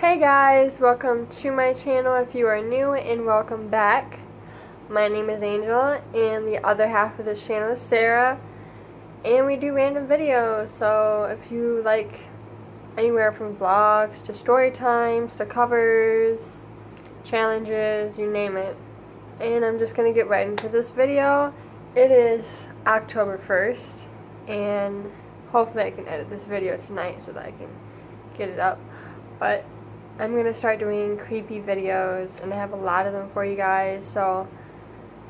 Hey guys, welcome to my channel if you are new, and welcome back. My name is Angel and the other half of this channel is Sarah, and we do random videos. So if you like anywhere from vlogs to story times to covers, challenges, you name it. And I'm just gonna get right into this video. It is October 1st and hopefully I can edit this video tonight so that I can get it up. But I'm going to start doing creepy videos, and I have a lot of them for you guys. So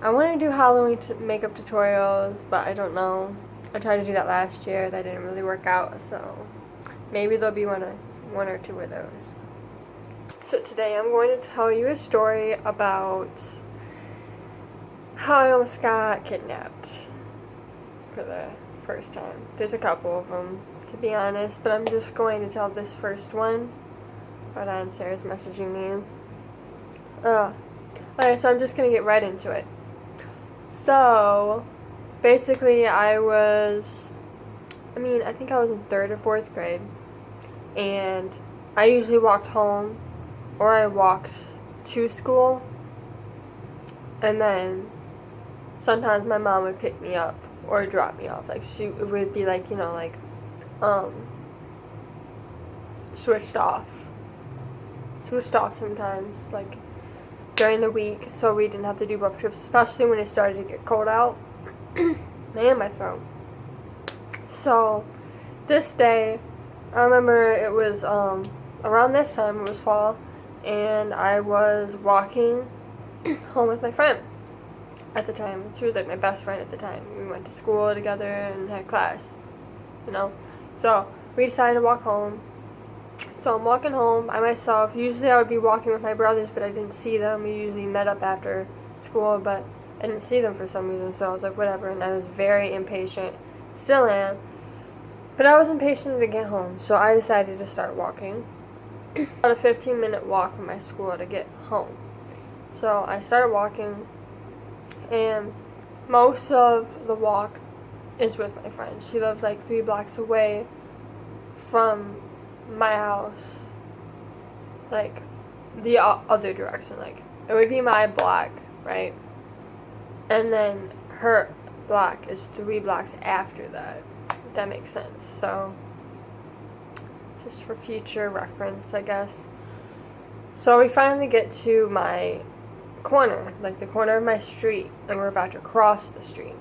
I want to do Halloween makeup tutorials, but I don't know. I tried to do that last year. That didn't really work out, so maybe there'll be one or two of those. So today I'm going to tell you a story about how I almost got kidnapped for the first time. There's a couple of them, to be honest, but I'm just going to tell this first one. Hold on, Sarah's messaging me. Okay, so I'm just gonna get right into it. So, basically, I think I was in 3rd or 4th grade, and I usually walked home, or I walked to school, and then sometimes my mom would pick me up or drop me off. Like, it would be like, switched off sometimes, like during the week, so we didn't have to do both trips, especially when it started to get cold out. Man, my throat. So this day, I remember it was around this time, it was fall, and I was walking home with my friend at the time. She was like my best friend at the time. We went to school together and had class, so we decided to walk home. So I'm walking home by myself. Usually I would be walking with my brothers, but I didn't see them. We usually met up after school, but I didn't see them for some reason, so I was like, whatever, and I was very impatient. Still am. But I was impatient to get home, so I decided to start walking. About a 15-minute walk from my school to get home. So I started walking, and most of the walk is with my friend. She lives like 3 blocks away from my house, like the other direction. Like, it would be my block, right, and then her block is 3 blocks after that, if that makes sense. So just for future reference, I guess. So we finally get to my corner, like the corner of my street, and we're about to cross the street.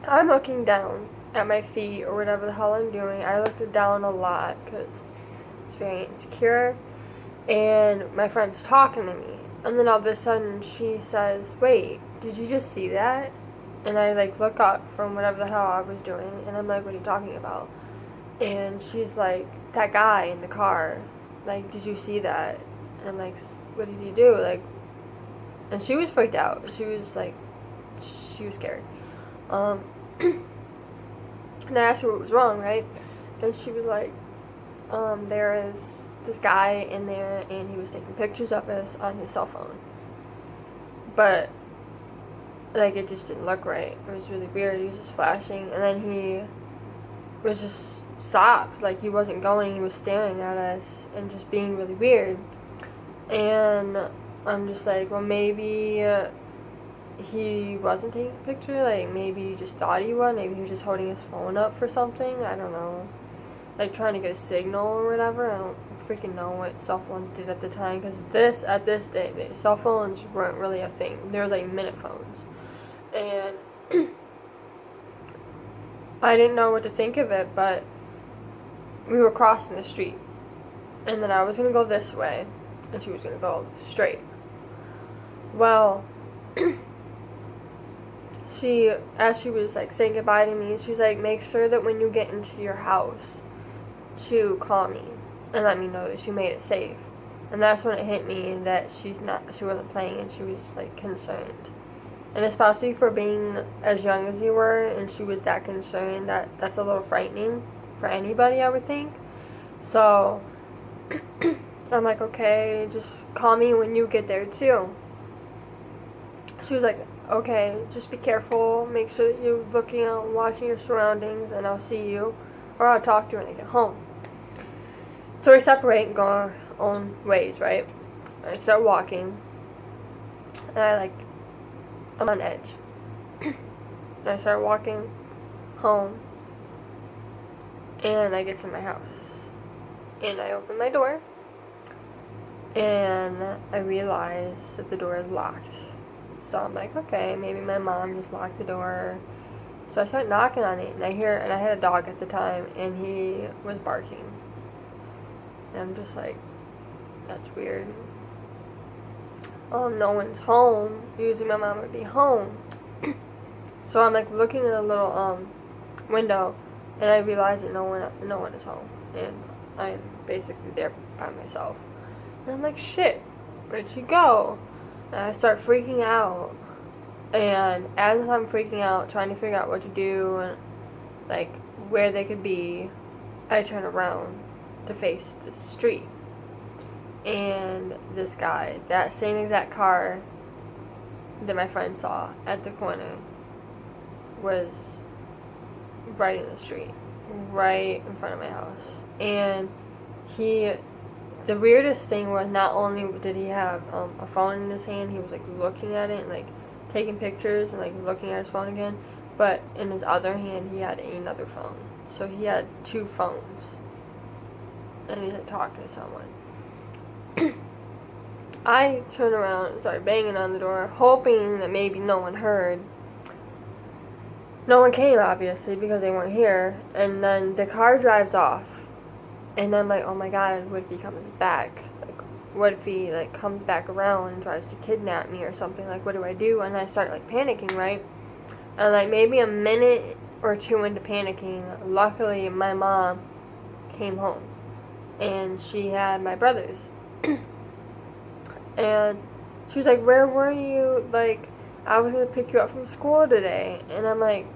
I'm looking down at my feet or whatever the hell I'm doing. I looked down a lot because it's very insecure, and my friend's talking to me, and then all of a sudden she says, "Wait, did you just see that?" And I like look up from whatever the hell I was doing, and I'm like, "What are you talking about?" And she's like, "That guy in the car, like, did you see that?" And I'm like, "What did he do?" Like, and she was freaked out. She was scared. And I asked her what was wrong, right? And she was like, there is this guy in there, and he was taking pictures of us on his cell phone. But, like, it just didn't look right. It was really weird. He was just flashing, and then he was just stopped. Like, he wasn't going. He was staring at us and just being really weird. And I'm just like, well, maybe he wasn't taking a picture, like maybe you just thought he was, maybe he was just holding his phone up for something, I don't know, like trying to get a signal or whatever. I don't freaking know what cell phones did at the time, because at this day, cell phones weren't really a thing. There was like minute phones, and I didn't know what to think of it. But we were crossing the street, and then I was gonna go this way, and she was gonna go straight. Well, as she was like saying goodbye to me, she's like, make sure that when you get into your house to call me and let me know that you made it safe. And that's when it hit me that she wasn't playing, and she was like concerned. And especially for being as young as you were, and she was that concerned, that's a little frightening for anybody, I would think. So I'm like, okay, just call me when you get there too. She was like, okay, just be careful, make sure that you're looking out, watching your surroundings, and I'll see you, or I'll talk to you when I get home. So we separate and go our own ways, right? I start walking, and I'm on edge. And I start walking home, and I get to my house, and I open my door, and I realize that the door is locked. So I'm like, okay, maybe my mom just locked the door. So I start knocking on it, and I had a dog at the time, and he was barking. And I'm just like, that's weird. No one's home. Usually my mom would be home. So I'm like looking at a little window, and I realize that no one is home, and I'm basically there by myself. And I'm like, shit, where'd she go? And I start freaking out, and as I'm freaking out, trying to figure out what to do and like where they could be, I turn around to face the street, and this guy, that same exact car that my friend saw at the corner, was right in the street, right in front of my house. And the weirdest thing was, not only did he have a phone in his hand, he was like looking at it and like taking pictures and like looking at his phone again, but in his other hand he had another phone. So he had two phones, and he's like talking to someone. I turned around and started banging on the door, hoping that maybe no one heard. No one came, obviously, because they weren't here. And then the car drives off, and I'm like, oh my god, what if he comes back? Like, what if he like comes back around and tries to kidnap me or something? Like, what do I do? And I start like panicking, right? And like maybe a minute or two into panicking, luckily my mom came home, and she had my brothers. And she was like, where were you? Like, I was gonna pick you up from school today. And I'm like,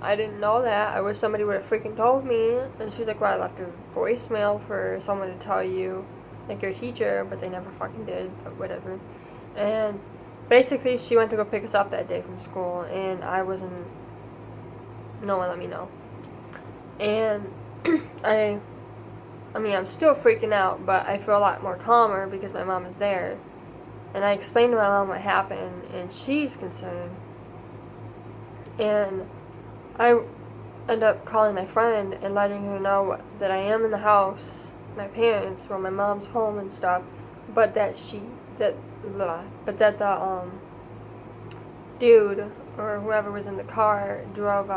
I didn't know that. I wish somebody would have freaking told me. And she's like, well, I left a voicemail for someone to tell you, like your teacher, but they never fucking did, but whatever. And basically she went to go pick us up that day from school, and no one let me know. And I mean, I'm still freaking out, but I feel a lot more calmer because my mom is there. And I explained to my mom what happened, and she's concerned. And I end up calling my friend and letting her know that I am in the house, my parents, where my mom's home and stuff, but that the dude or whoever was in the car drove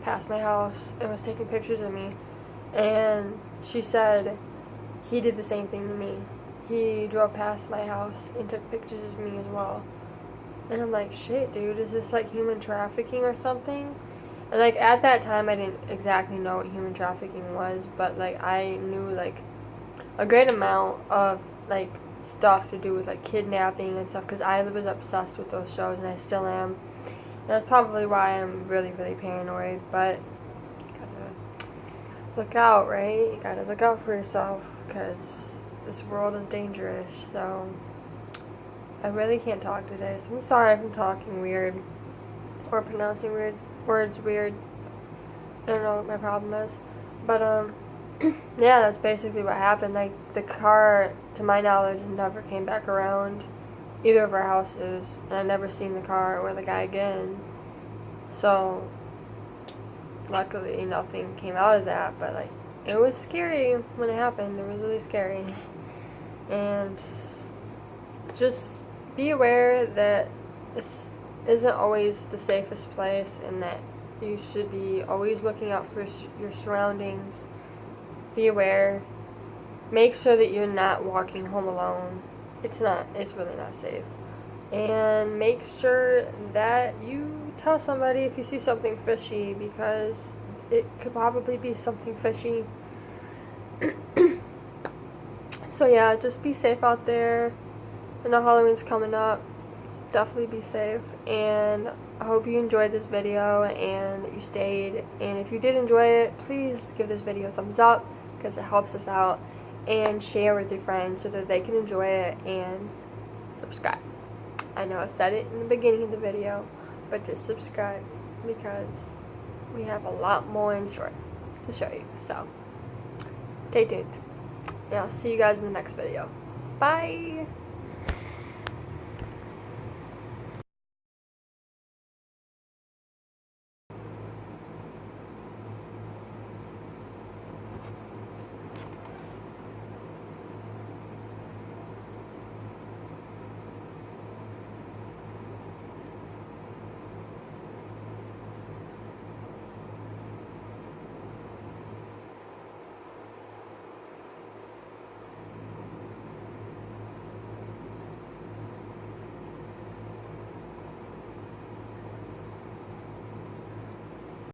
past my house and was taking pictures of me. And she said he did the same thing to me. He drove past my house and took pictures of me as well. And I'm like, shit, dude, is this like human trafficking or something? And like at that time I didn't exactly know what human trafficking was, but like I knew like a great amount of like stuff to do with like kidnapping and stuff, because I was obsessed with those shows, and I still am. And that's probably why I'm really, really paranoid, but look out, right? You gotta look out for yourself, because this world is dangerous. So I really can't talk today, so I'm sorry if I'm talking weird or pronouncing words weird. I don't know what my problem is, but yeah, that's basically what happened. Like, the car, to my knowledge, never came back around either of our houses, and I never seen the car or the guy again. So luckily nothing came out of that, but like it was scary when it happened. It was really scary. And just be aware that this isn't always the safest place, and that you should be always looking out for your surroundings. Be aware. Make sure that you're not walking home alone. It's really not safe. And make sure that you tell somebody if you see something fishy, because it could probably be something fishy. So yeah, just be safe out there. I know Halloween's coming up. Definitely be safe. And I hope you enjoyed this video and that you stayed. And if you did enjoy it, please give this video a thumbs up, because it helps us out. And share with your friends so that they can enjoy it, and subscribe. I know I said it in the beginning of the video, but just subscribe, because we have a lot more in store to show you. So stay tuned. And I'll see you guys in the next video. Bye!